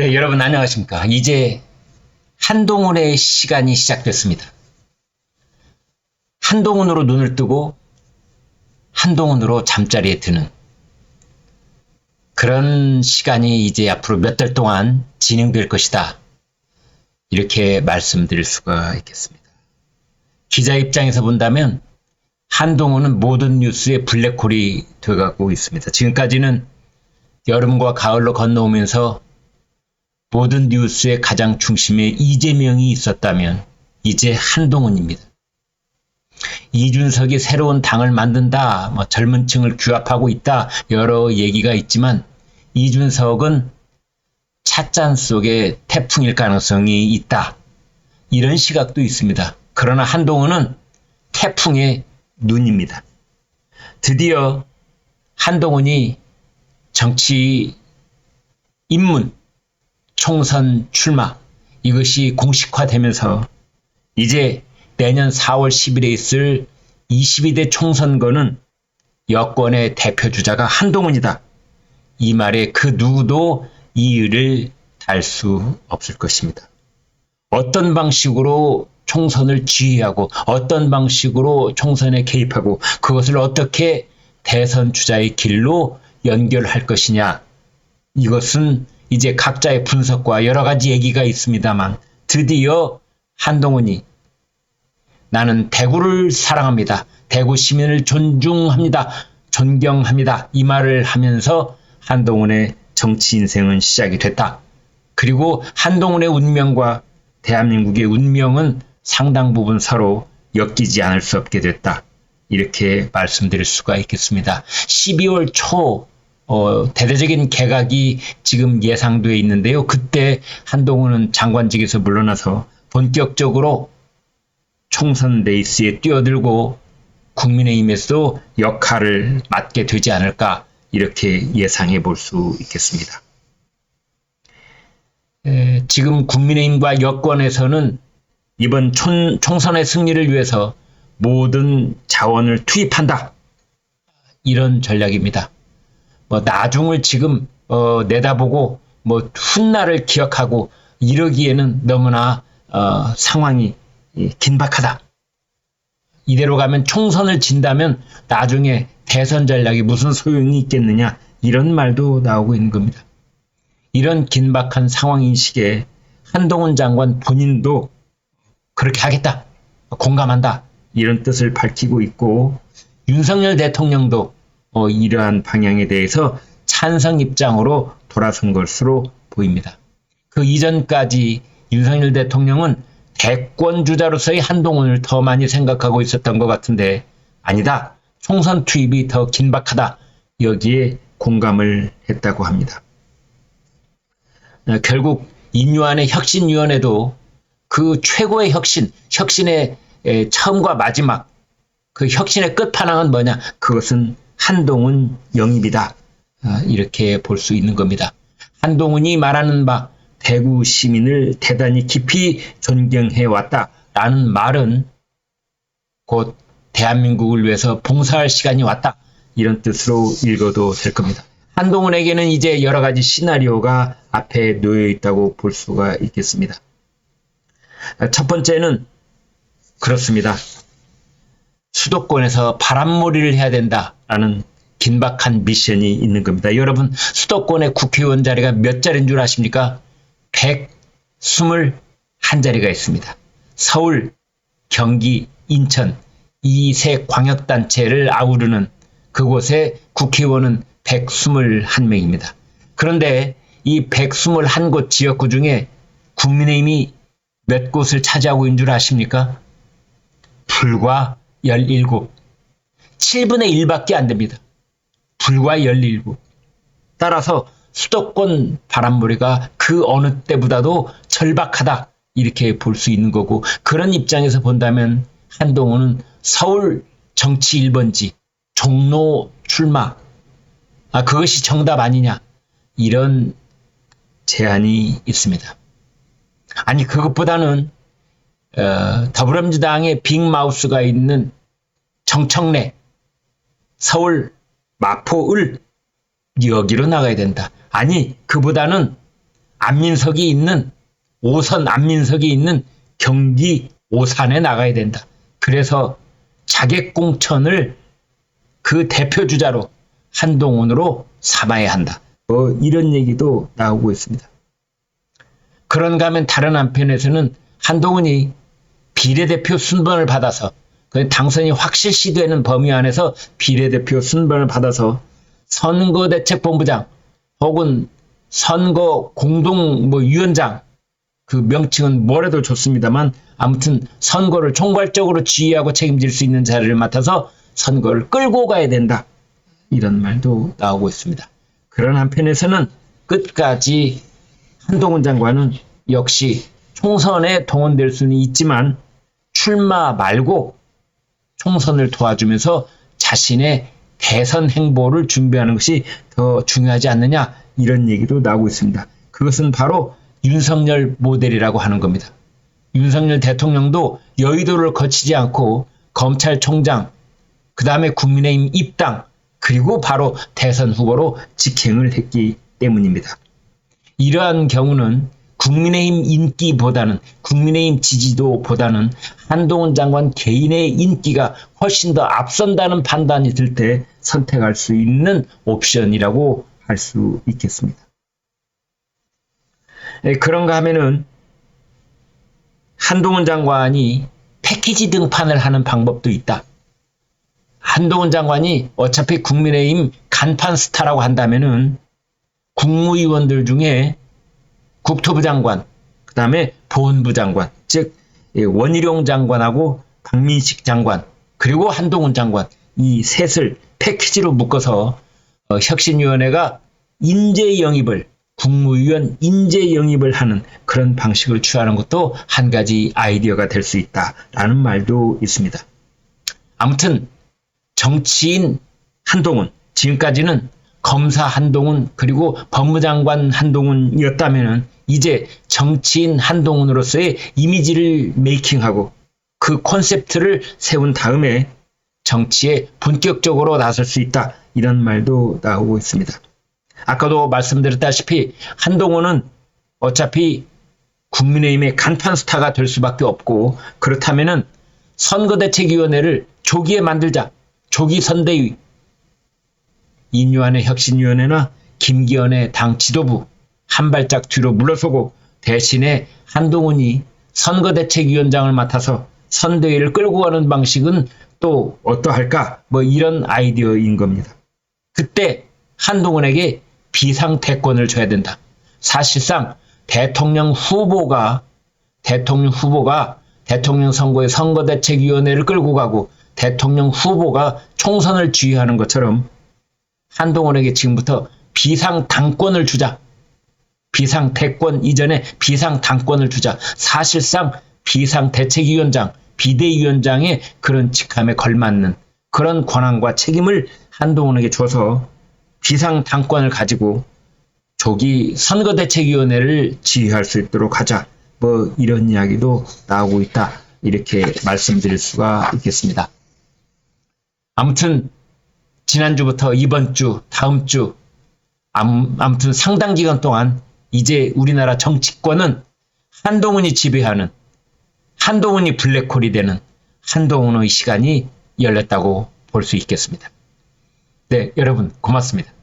네, 여러분 안녕하십니까. 이제 한동훈의 시간이 시작됐습니다. 한동훈으로 눈을 뜨고 한동훈으로 잠자리에 드는 그런 시간이 이제 앞으로 몇 달 동안 진행될 것이다. 이렇게 말씀드릴 수가 있겠습니다. 기자 입장에서 본다면 한동훈은 모든 뉴스의 블랙홀이 되어가고 있습니다. 지금까지는 여름과 가을로 건너오면서 모든 뉴스의 가장 중심에 이재명이 있었다면 이제 한동훈입니다. 이준석이 새로운 당을 만든다, 젊은 층을 규합하고 있다, 여러 얘기가 있지만 이준석은 찻잔 속에 태풍일 가능성이 있다. 이런 시각도 있습니다. 그러나 한동훈은 태풍의 눈입니다. 드디어 한동훈이 정치 입문, 총선 출마 이것이 공식화되면서 이제 내년 4월 10일에 있을 22대 총선거는 여권의 대표주자가 한동훈이다. 이 말에 그 누구도 이의를 달 수 없을 것입니다. 어떤 방식으로 총선을 지휘하고 어떤 방식으로 총선에 개입하고 그것을 어떻게 대선 주자의 길로 연결할 것이냐. 이것은 이제 각자의 분석과 여러 가지 얘기가 있습니다만 드디어 한동훈이 나는 대구를 사랑합니다. 대구 시민을 존중합니다. 존경합니다. 이 말을 하면서 한동훈의 정치 인생은 시작이 됐다. 그리고 한동훈의 운명과 대한민국의 운명은 상당 부분 서로 엮이지 않을 수 없게 됐다. 이렇게 말씀드릴 수가 있겠습니다. 12월 초 대대적인 개각이 지금 예상되어 있는데요. 그때 한동훈은 장관직에서 물러나서 본격적으로 총선 레이스에 뛰어들고 국민의힘에서도 역할을 맡게 되지 않을까 이렇게 예상해 볼 수 있겠습니다. 지금 국민의힘과 여권에서는 이번 총선의 승리를 위해서 모든 자원을 투입한다. 이런 전략입니다. 나중을 지금 내다보고 훗날을 기억하고 이러기에는 너무나 상황이 긴박하다. 이대로 가면 총선을 진다면 나중에 대선 전략이 무슨 소용이 있겠느냐 이런 말도 나오고 있는 겁니다. 이런 긴박한 상황인식에 한동훈 장관 본인도 그렇게 하겠다, 공감한다 이런 뜻을 밝히고 있고 윤석열 대통령도 이러한 방향에 대해서 찬성 입장으로 돌아선 것으로 보입니다. 그 이전까지 윤석열 대통령은 대권 주자로서의 한동훈을 더 많이 생각하고 있었던 것 같은데 아니다. 총선 투입이 더 긴박하다. 여기에 공감을 했다고 합니다. 결국 인유한의 혁신위원회도 그 최고의 혁신의 처음과 마지막 그 혁신의 끝판왕은 뭐냐? 그것은 한동훈 영입이다. 이렇게 볼 수 있는 겁니다. 한동훈이 말하는 바 대구 시민을 대단히 깊이 존경해 왔다라는 말은 곧 대한민국을 위해서 봉사할 시간이 왔다. 이런 뜻으로 읽어도 될 겁니다. 한동훈에게는 이제 여러 가지 시나리오가 앞에 놓여 있다고 볼 수가 있겠습니다. 첫 번째는 그렇습니다. 수도권에서 바람몰이를 해야 된다라는 긴박한 미션이 있는 겁니다. 여러분, 수도권의 국회의원 자리가 몇 자리인 줄 아십니까? 121자리가 있습니다. 서울, 경기, 인천 이 세 광역단체를 아우르는 그곳의 국회의원은 121명입니다. 그런데 이 121곳 지역구 중에 국민의힘이 몇 곳을 차지하고 있는 줄 아십니까? 불과 17. 7분의 1밖에 안 됩니다. 불과 17. 따라서 수도권 바람몰이가 그 어느 때보다도 절박하다. 이렇게 볼 수 있는 거고 그런 입장에서 본다면 한동훈은 서울 정치 1번지 종로 출마 그것이 정답 아니냐 이런 제안이 있습니다. 아니 그것보다는 더불어민주당의 빅마우스가 있는 정청래, 서울, 마포, 을 여기로 나가야 된다. 아니 그보다는 안민석이 있는, 5선 안민석이 있는 경기 오산에 나가야 된다. 그래서 자객공천을 그 대표주자로 한동훈으로 삼아야 한다. 이런 얘기도 나오고 있습니다. 그런가 하면 다른 한편에서는 한동훈이 비례대표 순번을 받아서 당선이 확실시되는 범위 안에서 비례대표 순번을 받아서 선거대책본부장 혹은 선거공동위원장, 그 명칭은 뭐래도 좋습니다만 아무튼 선거를 총괄적으로 지휘하고 책임질 수 있는 자리를 맡아서 선거를 끌고 가야 된다. 이런 말도 나오고 있습니다. 그런 한편에서는 끝까지 한동훈 장관은 역시 총선에 동원될 수는 있지만 출마 말고 총선을 도와주면서 자신의 대선 행보를 준비하는 것이 더 중요하지 않느냐, 이런 얘기도 나오고 있습니다. 그것은 바로 윤석열 모델이라고 하는 겁니다. 윤석열 대통령도 여의도를 거치지 않고 검찰총장, 그 다음에 국민의힘 입당, 그리고 바로 대선 후보로 직행을 했기 때문입니다. 이러한 경우는 국민의힘 인기보다는, 국민의힘 지지도보다는 한동훈 장관 개인의 인기가 훨씬 더 앞선다는 판단이 들 때 선택할 수 있는 옵션이라고 할 수 있겠습니다. 그런가 하면은 한동훈 장관이 패키지 등판을 하는 방법도 있다. 한동훈 장관이 어차피 국민의힘 간판 스타라고 한다면은 국무위원들 중에 국토부 장관, 그 다음에 보훈부 장관, 즉 원희룡 장관하고 박민식 장관, 그리고 한동훈 장관, 이 셋을 패키지로 묶어서 혁신위원회가 인재 영입을, 국무위원 인재 영입을 하는 그런 방식을 취하는 것도 한 가지 아이디어가 될 수 있다라는 말도 있습니다. 아무튼 정치인 한동훈, 지금까지는 검사 한동훈 그리고 법무장관 한동훈이었다면 이제 정치인 한동훈으로서의 이미지를 메이킹하고 그 콘셉트를 세운 다음에 정치에 본격적으로 나설 수 있다, 이런 말도 나오고 있습니다. 아까도 말씀드렸다시피 한동훈은 어차피 국민의힘의 간판 스타가 될 수밖에 없고, 그렇다면은 선거대책위원회를 조기에 만들자, 조기 선대위, 인유한의 혁신위원회나 김기현의 당 지도부 한 발짝 뒤로 물러서고 대신에 한동훈이 선거대책위원장을 맡아서 선대위를 끌고 가는 방식은 또 어떠할까? 이런 아이디어인 겁니다. 그때 한동훈에게 비상대권을 줘야 된다. 사실상 대통령 후보가 대통령 선거의 선거대책위원회를 끌고 가고 대통령 후보가 총선을 지휘하는 것처럼 한동훈에게 지금부터 비상당권을 주자. 비상대권 이전에 비상당권을 주자. 사실상 비상대책위원장, 비대위원장의 그런 직함에 걸맞는 그런 권한과 책임을 한동훈에게 줘서 비상당권을 가지고 조기 선거대책위원회를 지휘할 수 있도록 하자. 이런 이야기도 나오고 있다. 이렇게 말씀드릴 수가 있겠습니다. 아무튼 지난주부터 이번 주, 다음 주, 아무튼 상당 기간 동안 이제 우리나라 정치권은 한동훈이 지배하는, 한동훈이 블랙홀이 되는 한동훈의 시간이 열렸다고 볼 수 있겠습니다. 네, 여러분 고맙습니다.